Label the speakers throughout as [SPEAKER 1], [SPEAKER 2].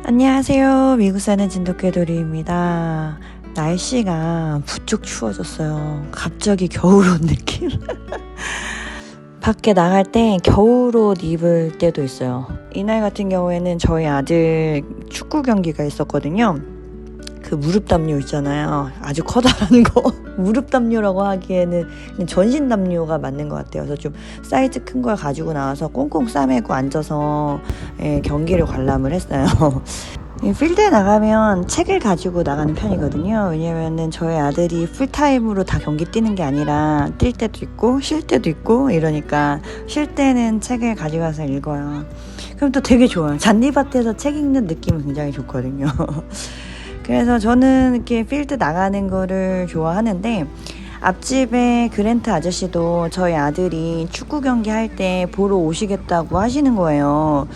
[SPEAKER 1] 안녕하세요. 미국 사는 진돗개돌이입니다. 날씨가 부쩍 추워졌어요. 갑자기 겨울 온 느낌? 밖에 나갈 때 겨울옷 입을 때도 있어요. 이날 같은 경우에는 저희 아들 축구 경기가 있었거든요. 그 무릎 담요 있잖아요. 아주 커다란 거. 무릎 담요라고 하기에는 전신 담요가 맞는 것 같아요. 그래서 좀 사이즈 큰 걸 가지고 나와서 꽁꽁 싸매고 앉아서 경기를 관람을 했어요. 필드에 나가면 책을 가지고 나가는 편이거든요. 왜냐면은 저희 아들이 풀타임으로 다 경기 뛰는 게 아니라 뛸 때도 있고 쉴 때도 있고 이러니까 쉴 때는 책을 가져가서 읽어요. 그럼 또 되게 좋아요. 잔디밭에서 책 읽는 느낌은 굉장히 좋거든요. 그래서 저는 이렇게 필드 나가는 거를 좋아하는데 앞집에 그랜트 아저씨도 저희 아들이 축구 경기 할 때 보러 오시겠다고 하시는 거예요.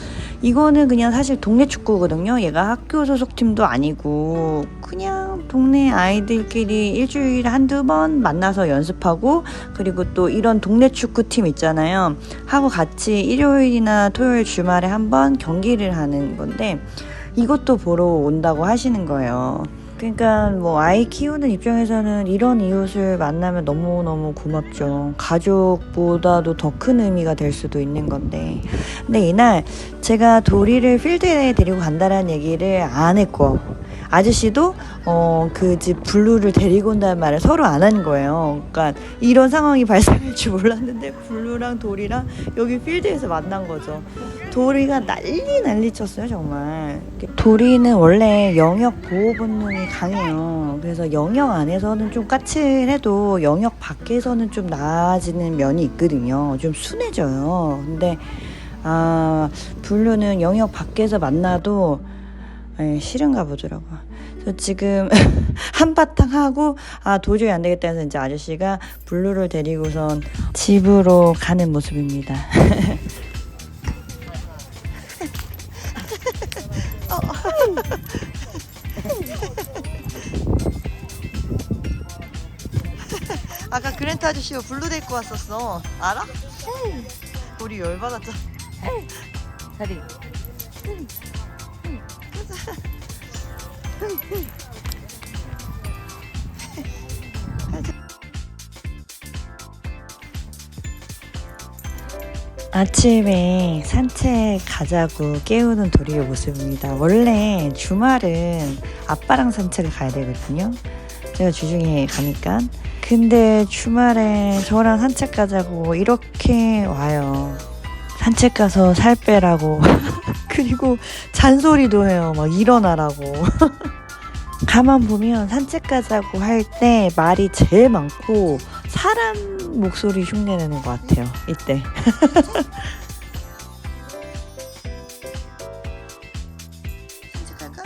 [SPEAKER 1] 이거는 그냥 사실 동네 축구거든요. 얘가 학교 소속팀도 아니고 그냥 동네 아이들끼리 일주일에 한두 번 만나서 연습하고 그리고 또 이런 동네 축구팀 있잖아요. 하고 같이 일요일이나 토요일 주말에 한번 경기를 하는 건데 이것도 보러 온다고 하시는 거예요. 그러니까 뭐 아이 키우는 입장에서는 이런 이웃을 만나면 너무너무 고맙죠. 가족보다도 더 큰 의미가 될 수도 있는 건데. 근데 이날 제가 도리를 필드에 데리고 간다는 얘기를 안 했고 아저씨도 그 집 블루를 데리고 온다는 말을 서로 안 한 거예요. 그러니까 이런 상황이 발생할 줄 몰랐는데 블루랑 도리랑 여기 필드에서 만난 거죠. 도리가 난리 쳤어요 정말. 도리는 원래 영역 보호 본능이 강해요. 그래서 영역 안에서는 좀 까칠해도 영역 밖에서는 좀 나아지는 면이 있거든요. 좀 순해져요. 근데 블루는 영역 밖에서 만나도 싫은가 보더라고요. 그래서 지금 한바탕 하고 도저히 안 되겠다 해서 이제 아저씨가 블루를 데리고선 집으로 가는 모습입니다. 아까 그랜트 아저씨가 블루 데리고 왔었어. 알아? 우리 열받았잖아. 자리. 아침에 산책 가자고 깨우는 도리의 모습입니다. 원래 주말은 아빠랑 산책을 가야 되거든요. 제가 주중에 가니까. 근데 주말에 저랑 산책 가자고 이렇게 와요. 산책 가서 살 빼라고. 그리고 잔소리도 해요. 막 일어나라고. 가만 보면 산책 가자고 할 때 말이 제일 많고 사람 목소리 흉내내는 것 같아요. 이때. 산책할까?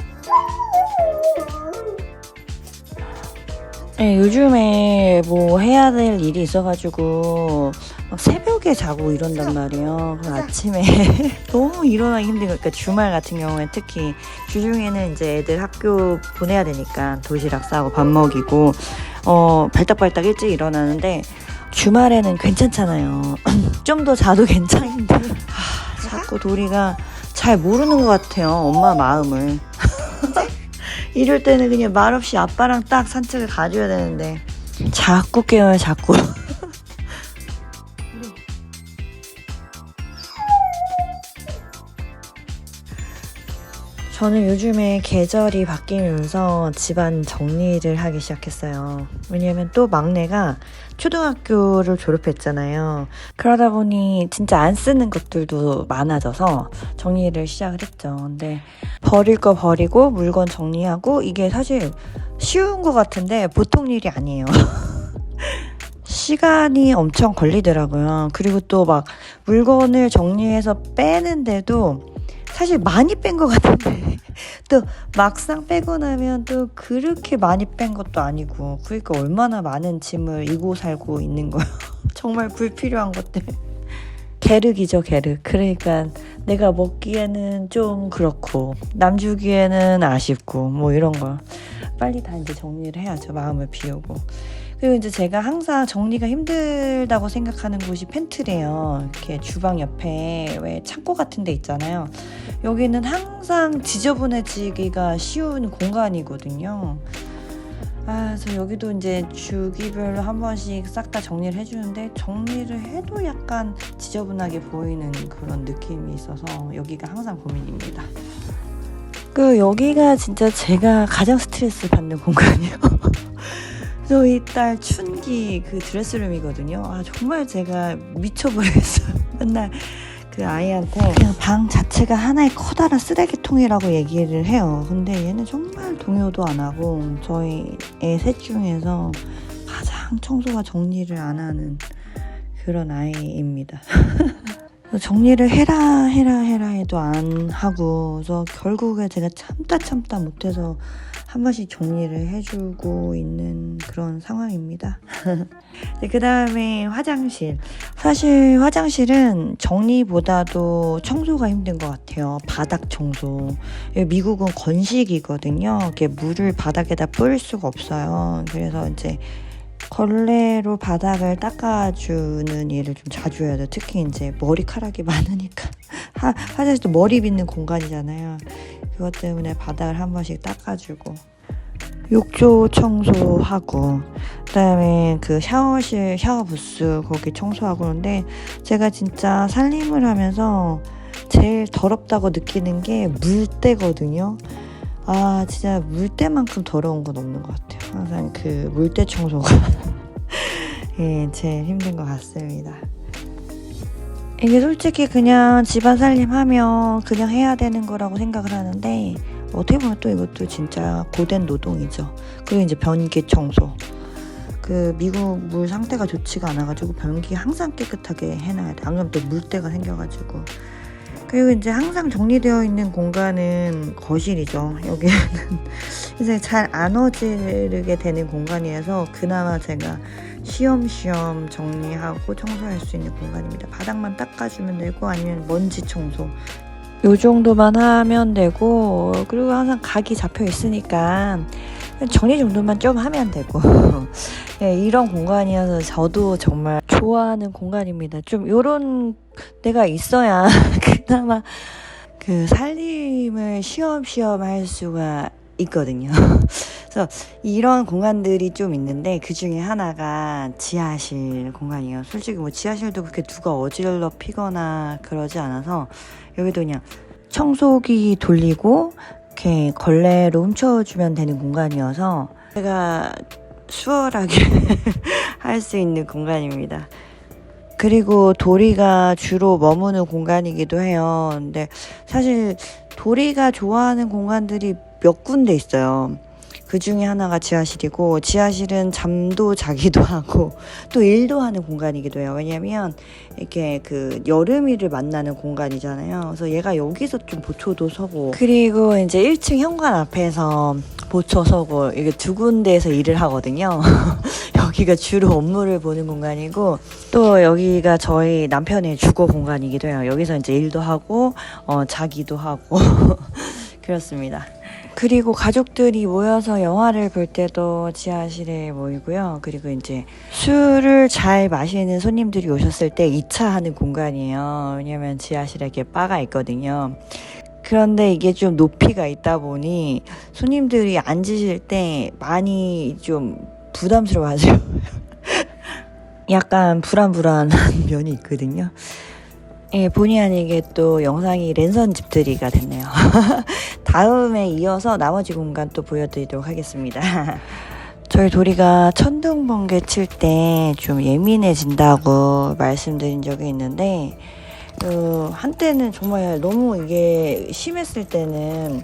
[SPEAKER 1] 네, 요즘에 뭐 해야 될 일이 있어가지고 막 새벽에 자고 이런단 말이에요. 그럼 아침에 너무 일어나기 힘드니까 주말 같은 경우에 특히 주중에는 이제 애들 학교 보내야 되니까 도시락 싸고 밥 먹이고 발딱발딱 일찍 일어나는데 주말에는 괜찮잖아요. 좀 더 자도 괜찮은데 자꾸 도리가 잘 모르는 것 같아요. 엄마 마음을. 이럴 때는 그냥 말없이 아빠랑 딱 산책을 가줘야 되는데 자꾸 깨워요 자꾸. 저는 요즘에 계절이 바뀌면서 집안 정리를 하기 시작했어요. 왜냐면 또 막내가 초등학교를 졸업했잖아요. 그러다 보니 진짜 안 쓰는 것들도 많아져서 정리를 시작을 했죠. 근데 버릴 거 버리고 물건 정리하고 이게 사실 쉬운 것 같은데 보통 일이 아니에요. 시간이 엄청 걸리더라고요. 그리고 또 막 물건을 정리해서 빼는데도 사실 많이 뺀 것 같은데 또 막상 빼고 나면 또 그렇게 많이 뺀 것도 아니고 그러니까 얼마나 많은 짐을 이고 살고 있는 거야. 정말 불필요한 것들. 계륵이죠 계륵. 그러니까 내가 먹기에는 좀 그렇고 남 주기에는 아쉽고 뭐 이런 거 빨리 다 이제 정리를 해야죠. 마음을 비우고. 그리고 이제 제가 항상 정리가 힘들다고 생각하는 곳이 팬트래요. 이렇게 주방 옆에 왜 창고 같은 데 있잖아요. 여기는 항상 지저분해지기가 쉬운 공간이거든요. 그래서 여기도 이제 주기별로 한 번씩 싹 다 정리를 해주는데, 정리를 해도 약간 지저분하게 보이는 그런 느낌이 있어서 여기가 항상 고민입니다. 여기가 진짜 제가 가장 스트레스 받는 공간이에요. 저희 딸 춘기 그 드레스룸이거든요. 정말 제가 미쳐버렸어요. 맨날 그 아이한테 그냥 방 자체가 하나의 커다란 쓰레기통이라고 얘기를 해요. 근데 얘는 정말 동요도 안 하고 저희 애 셋 중에서 가장 청소와 정리를 안 하는 그런 아이입니다. 정리를 해라 해도 안 하고, 그래서 결국에 제가 참다 못해서 한 번씩 정리를 해주고 있는 그런 상황입니다. 그 다음에 화장실. 사실 화장실은 정리보다도 청소가 힘든 것 같아요. 바닥 청소. 미국은 건식이거든요. 이렇게 물을 바닥에다 뿌릴 수가 없어요. 그래서 이제 걸레로 바닥을 닦아주는 일을 좀 자주 해야 돼요. 특히 이제 머리카락이 많으니까. 화장실도 머리 빗는 공간이잖아요. 그것 때문에 바닥을 한 번씩 닦아주고, 욕조 청소하고, 그다음에 그 샤워실, 샤워부스 거기 청소하고. 그런데 제가 진짜 살림을 하면서 제일 더럽다고 느끼는 게 물때거든요. 진짜 물때만큼 더러운 건 없는 것 같아요. 항상 그 물때 청소가 제일 힘든 것 같습니다. 이게 솔직히 그냥 집안 살림하면 그냥 해야 되는 거라고 생각을 하는데, 어떻게 보면 또 이것도 진짜 고된 노동이죠. 그리고 이제 변기 청소. 그 미국 물 상태가 좋지가 않아가지고 변기 항상 깨끗하게 해놔야 돼. 안 그러면 또 물때가 생겨가지고. 그리고 이제 항상 정리되어 있는 공간은 거실이죠. 여기는 이제 잘 안 어지르게 되는 공간이어서 그나마 제가 쉬엄쉬엄 정리하고 청소할 수 있는 공간입니다. 바닥만 닦아주면 되고, 아니면 먼지 청소 요 정도만 하면 되고, 그리고 항상 각이 잡혀 있으니까 정리 정도만 좀 하면 되고 이런 공간이어서 저도 정말 좋아하는 공간입니다. 좀 요런 데가 있어야 그나마 그 살림을 쉬엄쉬엄 할 수가 있거든요. 그래서 이런 공간들이 좀 있는데, 그 중에 하나가 지하실 공간이에요. 솔직히 뭐 지하실도 그렇게 누가 어지럽히거나 그러지 않아서, 여기도 그냥 청소기 돌리고 이렇게 걸레로 훔쳐주면 되는 공간이어서 제가 수월하게 할 수 있는 공간입니다. 그리고 도리가 주로 머무는 공간이기도 해요. 근데 사실 도리가 좋아하는 공간들이 몇 군데 있어요. 그 중에 하나가 지하실이고, 지하실은 잠도 자기도 하고 또 일도 하는 공간이기도 해요. 왜냐면 이렇게 그 여름이를 만나는 공간이잖아요. 그래서 얘가 여기서 좀 보초도 서고, 그리고 이제 1층 현관 앞에서 보초 서고, 이게 두 군데에서 일을 하거든요. 여기가 주로 업무를 보는 공간이고, 또 여기가 저희 남편의 주거 공간이기도 해요. 여기서 이제 일도 하고 자기도 하고 그렇습니다. 그리고 가족들이 모여서 영화를 볼 때도 지하실에 모이고요. 그리고 이제 술을 잘 마시는 손님들이 오셨을 때 2차 하는 공간이에요. 왜냐면 지하실에 이렇게 바가 있거든요. 그런데 이게 좀 높이가 있다 보니 손님들이 앉으실 때 많이 좀 부담스러워하죠. 약간 불안한 면이 있거든요. 본의 아니게 또 영상이 랜선 집들이가 됐네요. 다음에 이어서 나머지 공간 또 보여드리도록 하겠습니다. 저희 도리가 천둥번개 칠 때 좀 예민해진다고 말씀드린 적이 있는데, 한때는 정말 너무 이게 심했을 때는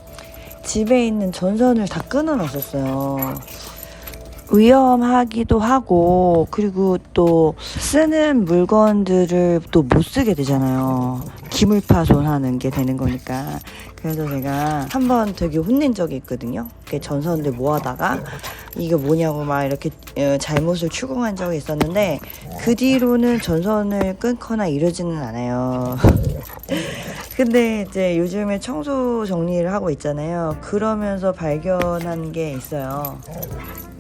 [SPEAKER 1] 집에 있는 전선을 다 끊어놨었어요. 위험하기도 하고, 그리고 또 쓰는 물건들을 또 못 쓰게 되잖아요. 기물파손하는 게 되는 거니까. 그래서 제가 한번 되게 혼낸 적이 있거든요. 전선들 모아다가 이게 뭐냐고 막 이렇게 잘못을 추궁한 적이 있었는데, 그 뒤로는 전선을 끊거나 이러지는 않아요. 근데 이제 요즘에 청소 정리를 하고 있잖아요. 그러면서 발견한 게 있어요.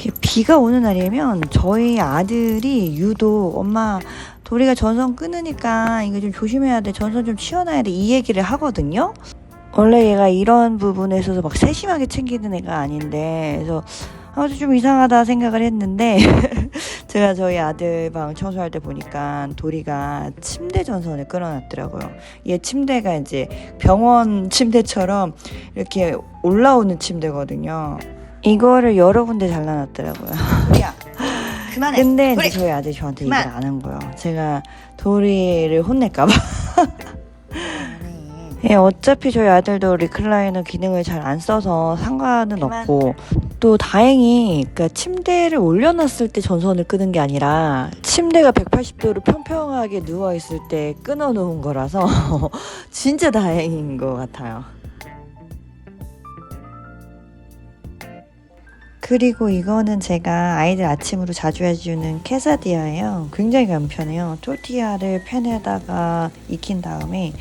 [SPEAKER 1] 이렇게 비가 오는 날이면 저희 아들이 유독 엄마 도리가 전선 끊으니까 이거 좀 조심해야 돼, 전선 좀 치워놔야 돼, 이 얘기를 하거든요. 원래 얘가 이런 부분에 있어서 막 세심하게 챙기는 애가 아닌데, 그래서 아무튼 좀 이상하다 생각을 했는데 제가 저희 아들 방 청소할 때 보니까 도리가 침대 전선을 끊어놨더라고요. 얘 침대가 이제 병원 침대처럼 이렇게 올라오는 침대거든요. 이거를 여러 군데 잘라놨더라고요.
[SPEAKER 2] 도리야, 그만해.
[SPEAKER 1] 근데
[SPEAKER 2] 도리!
[SPEAKER 1] 이제 저희 아들이 저한테
[SPEAKER 2] 그만!
[SPEAKER 1] 얘기를 안 한 거예요. 제가 도리를 혼낼까봐. 예, 어차피 저희 아들도 리클라이너 기능을 잘 안 써서 상관은
[SPEAKER 2] 그만.
[SPEAKER 1] 없고, 또 다행히 그러니까 침대를 올려놨을 때 전선을 끄는 게 아니라 침대가 180도로 평평하게 누워있을 때 끊어놓은 거라서 진짜 다행인 것 같아요. 그리고 이거는 제가 아이들 아침으로 자주 해주는 케사디아예요. 굉장히 간편해요. 토르티아를 팬에다가 익힌 다음에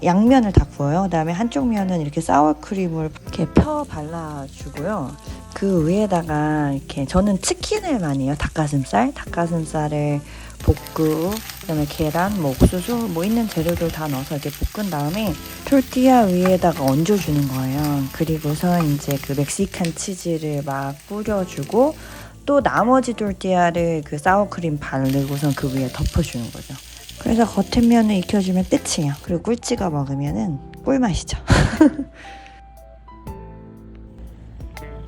[SPEAKER 1] 양면을 다 구워요. 그다음에 한쪽 면은 이렇게 사워크림을 이렇게 펴 발라주고요. 그 위에다가 이렇게 저는 치킨을 많이 해요. 닭가슴살을 볶고, 그다음에 계란, 뭐 옥수수, 뭐 있는 재료들 다 넣어서 이렇게 볶은 다음에 토르티아 위에다가 얹어주는 거예요. 그리고서 이제 그 멕시칸 치즈를 막 뿌려주고, 또 나머지 토르티아를 그 사워크림 바르고선 그 위에 덮어주는 거죠. 그래서 겉면을 익혀주면 끝이에요. 그리고 꿀 찍어 먹으면은 꿀맛이죠.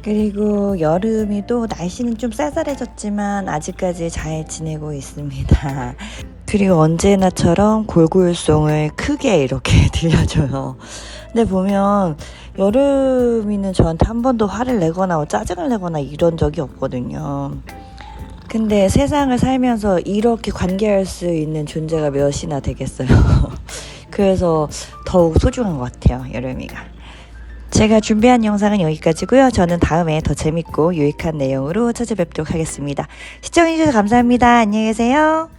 [SPEAKER 1] 그리고 여름이 또 날씨는 좀 쌀쌀해졌지만 아직까지 잘 지내고 있습니다. 그리고 언제나처럼 골골송을 크게 이렇게 들려줘요. 근데 보면 여름이는 저한테 한 번도 화를 내거나 짜증을 내거나 이런 적이 없거든요. 근데 세상을 살면서 이렇게 관계할 수 있는 존재가 몇이나 되겠어요. 그래서 더욱 소중한 것 같아요, 여름이가. 제가 준비한 영상은 여기까지고요. 저는 다음에 더 재밌고 유익한 내용으로 찾아뵙도록 하겠습니다. 시청해주셔서 감사합니다. 안녕히 계세요.